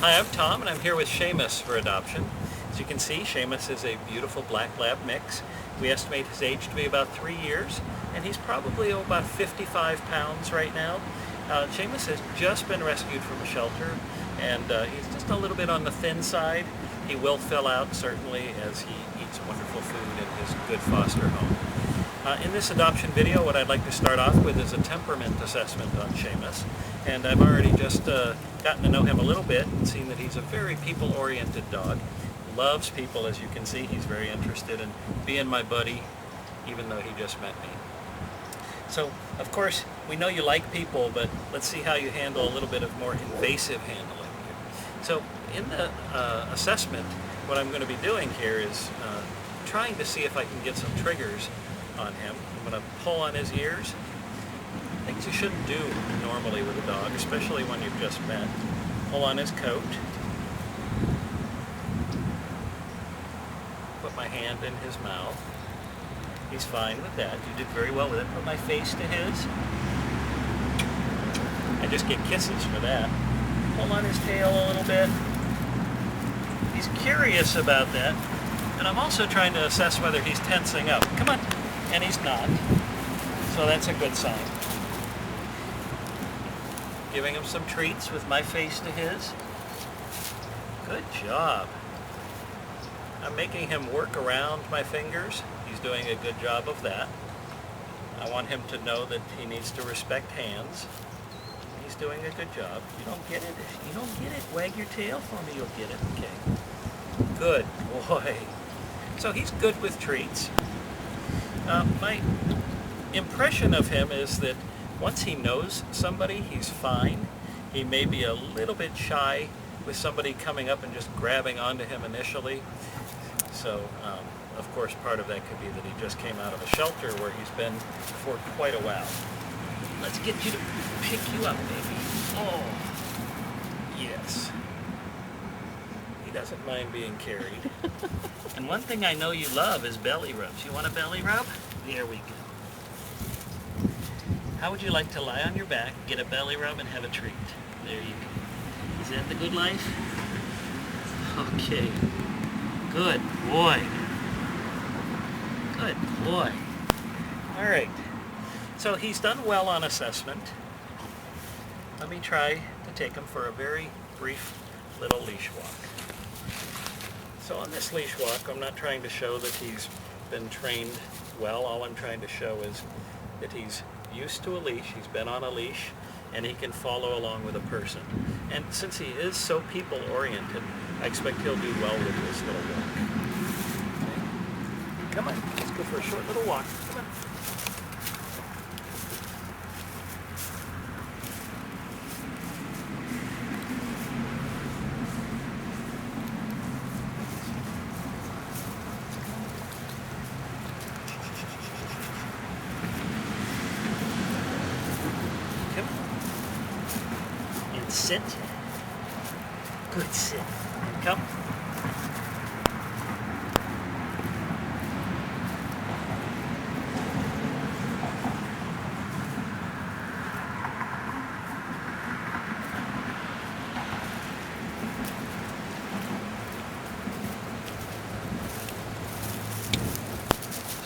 Hi, I'm Tom, and I'm here with Seamus for adoption. As you can see, Seamus is a beautiful black lab mix. We estimate his age to be about 3 years, and he's probably about 55 pounds right now. Seamus has just been rescued from a shelter, and he's just a little bit on the thin side. He will fill out, certainly, as he eats wonderful food in his good foster home. In this adoption video, what I'd like to start off with is a temperament assessment on Seamus. And I've already just gotten to know him a little bit and seen that he's a very people-oriented dog. Loves people, as you can see. He's very interested in being my buddy, even though he just met me. So, of course, we know you like people, but let's see how you handle a little bit of more invasive handling here. So, in the assessment, what I'm going to be doing here is trying to see if I can get some triggers on him. I'm going to pull on his ears. Things you shouldn't do normally with a dog, especially when you've just met. Pull on his coat. Put my hand in his mouth. He's fine with that. You did very well with it. Put my face to his. I just get kisses for that. Pull on his tail a little bit. He's curious about that. And I'm also trying to assess whether he's tensing up. Come on. And he's not. So that's a good sign. Giving him some treats with my face to his. Good job. I'm making him work around my fingers. He's doing a good job of that. I want him to know that he needs to respect hands. He's doing a good job. You don't get it? If you don't get it, wag your tail for me, you'll get it. Okay. Good boy. So he's good with treats. My impression of him is that once he knows somebody, he's fine. He may be a little bit shy with somebody coming up and just grabbing onto him initially. So, of course, part of that could be that he just came out of a shelter where he's been for quite a while. Let's get you to pick you up, baby. Oh, yes. He doesn't mind being carried. And one thing I know you love is belly rubs. You want a belly rub? There we go. How would you like to lie on your back, get a belly rub, and have a treat? There you go. Is that the good life? Okay. Good boy. Good boy. All right. So he's done well on assessment. Let me try to take him for a very brief little leash walk. So on this leash walk, I'm not trying to show that he's been trained well. All I'm trying to show is that he's used to a leash, he's been on a leash, and he can follow along with a person. And since he is so people-oriented, I expect he'll do well with this little walk. Okay. Come on, let's go for a short little walk. Come on. And sit. Good sit. Come.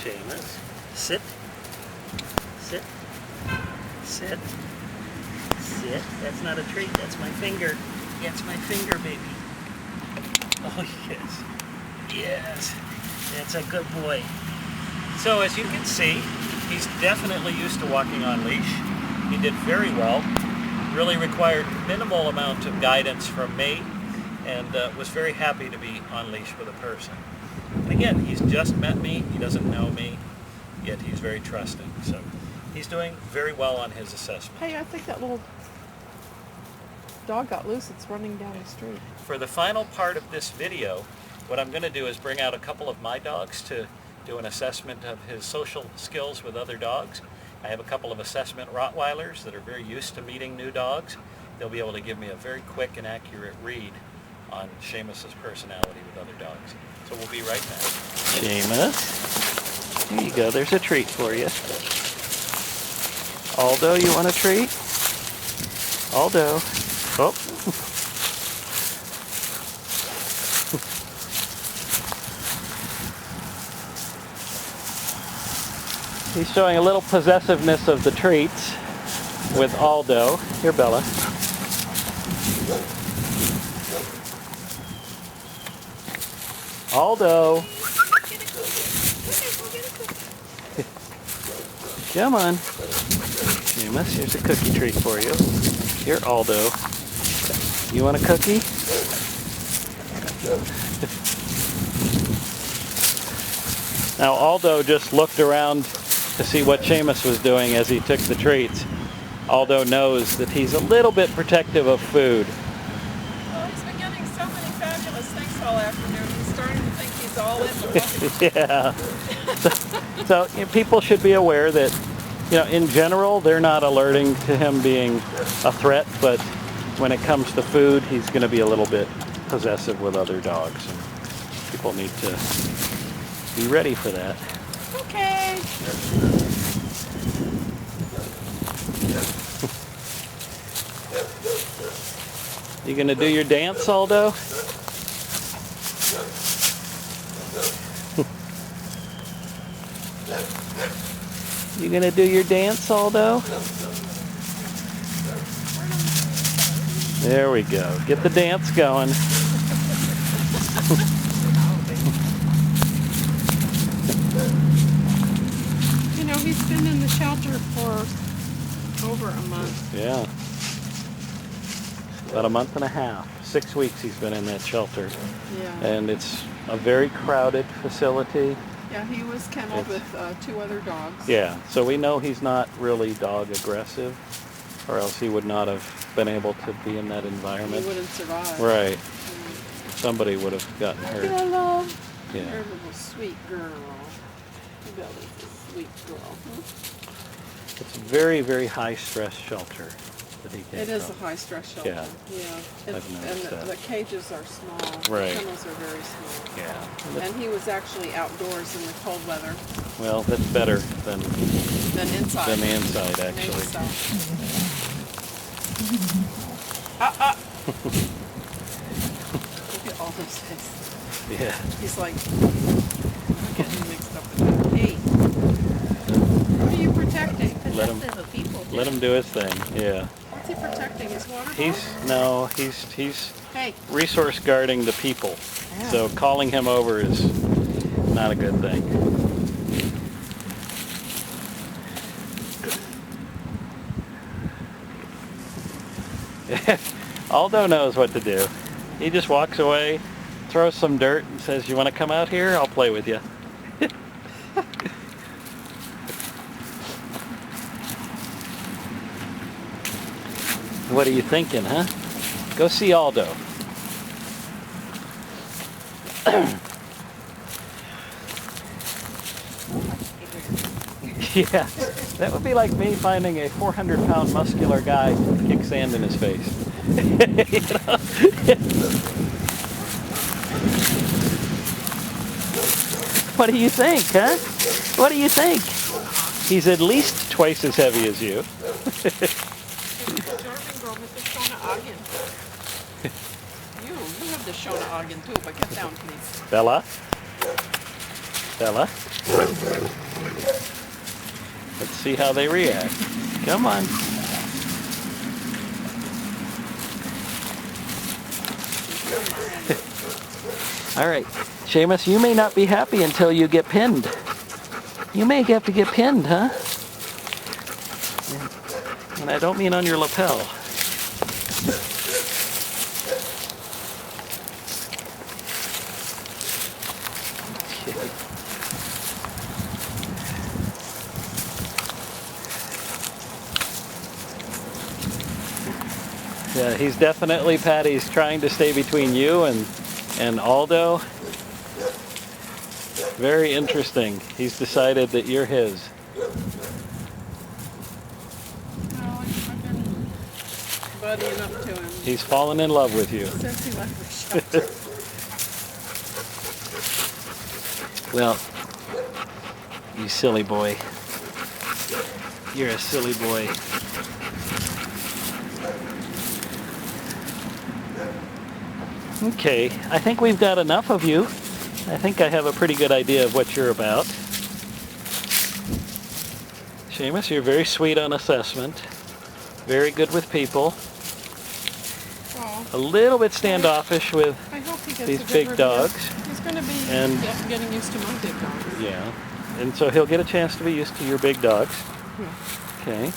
Seamus. Sit. Sit. Sit. Sit. That's not a treat. That's my finger. That's my finger, baby. Oh, yes. Yes. That's a good boy. So, as you can see, he's definitely used to walking on leash. He did very well. Really required minimal amount of guidance from me, and was very happy to be on leash with a person. And again, he's just met me. He doesn't know me, yet he's very trusting. So, he's doing very well on his assessment. Hey, I think that little dog got loose. It's running down the street. For the final part of this video, what I'm going to do is bring out a couple of my dogs to do an assessment of his social skills with other dogs. I have a couple of assessment Rottweilers that are very used to meeting new dogs. They'll be able to give me a very quick and accurate read on Seamus's personality with other dogs. So we'll be right back. Seamus, here you go. There's a treat for you. Aldo, you want a treat? Aldo. Oh. He's showing a little possessiveness of the treats with Aldo. Here, Bella. Aldo. Come on. Seamus, here's a cookie treat for you. Here, Aldo. You want a cookie? Now, Aldo just looked around to see what Seamus was doing as he took the treats. Aldo knows that he's a little bit protective of food. Oh, he's been getting so many fabulous things all afternoon. He's starting to think he's all in the Yeah. So you know, people should be aware that, you know, in general, they're not alerting to him being a threat, but when it comes to food, he's going to be a little bit possessive with other dogs. And people need to be ready for that. Okay. You going to do your dance, Aldo? You going to do your dance, Aldo? There we go. Get the dance going. You know, he's been in the shelter for over a month. Yeah. About a month and a half. 6 weeks he's been in that shelter. Yeah. And it's a very crowded facility. Yeah, he was kenneled with 2 other dogs. Yeah, so we know he's not really dog aggressive, or else he would not have been able to be in that environment. He wouldn't survive. Right. Yeah. Somebody would have gotten hurt. Bella. Yeah. You're a little sweet girl. Bella's a sweet girl. Huh? It's a very, very high stress shelter that he came It is a from. high stress shelter. Yeah. Yeah. I've noticed And that. the cages are small. Right. The kennels are very small. Yeah. And he was actually outdoors in the cold weather Well, that's better than inside. the inside, actually. Look at all those faces. Yeah. He's like, I'm getting mixed up with that. Hey, what are you protecting? Let him do his thing. Yeah. What's he protecting? His water He's Hey. resource guarding the people. Yeah. So calling him over is not a good thing. Aldo knows what to do. He just walks away, throws some dirt, and says, "You want to come out here? I'll play with you." What are you thinking, huh? Go see Aldo. Yeah, that would be like me finding a 400-pound muscular guy kick sand in his face. You know? What do you think, huh? What do you think? He's at least twice as heavy as you. You have the Shona Ogden too, but get down, please. Bella? Bella? Let's see how they react. Come on. All right. Seamus, you may not be happy until you get pinned. You may have to get pinned, huh? And I don't mean on your lapel. Yeah, he's definitely, Patty's trying to stay between you and Aldo. Very interesting. He's decided that you're his. Oh, I've been buddying up to him He's fallen in love with you. since he left the shelter. Well, you silly boy. You're a silly boy. Okay, I think we've got enough of you. I think I have a pretty good idea of what you're about. Seamus, you're very sweet on assessment. Very good with people. Oh, A little bit standoffish with I hope he gets these a good big review. dogs. He's going to be And- getting used to my big dogs. Yeah. And so he'll get a chance to be used to your big dogs. Okay.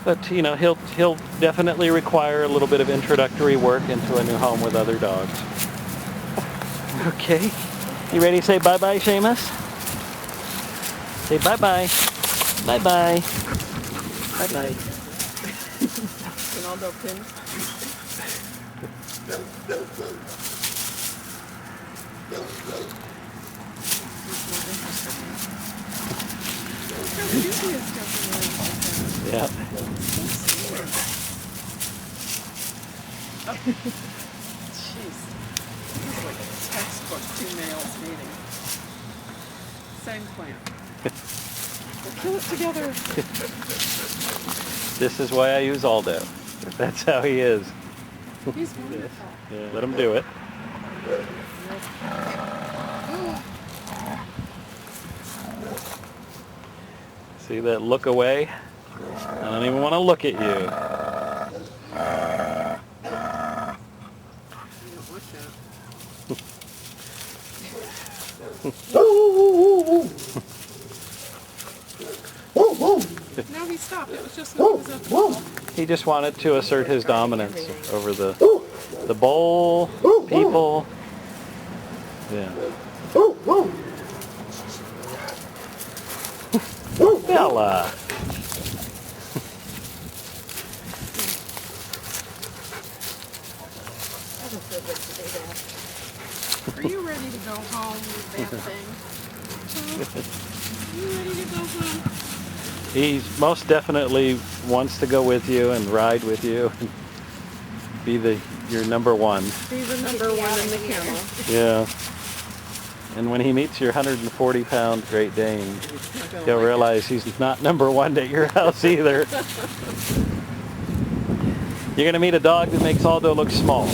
But you know, he'll definitely require a little bit of introductory work into a new home with other dogs. Okay. You ready to say bye-bye, Seamus? Say bye-bye. Bye-bye. Bye-bye. Ronaldo pin. How cute he is jumping around like that. Yeah. Jeez. This is like a textbook two males meeting. Same plant. We'll kill it together. This is why I use Aldo. That's how he is. He's wonderful. Yeah, let him do it. See that look away? I don't even want to look at you. You don't want that. No, he stopped. It was just when he was at the ball. He just wanted to assert his dominance over the bowl, people. Yeah. Bella. Are you ready to go home, you bad thing? Huh? Are you ready to go home? He most definitely wants to go with you and ride with you and be your number one. Be the number one in the kennel. Yeah. And when he meets your 140-pound Great Dane, Not gonna he'll like it. realize he's not number one at your house either. You're going to meet a dog that makes Aldo look small.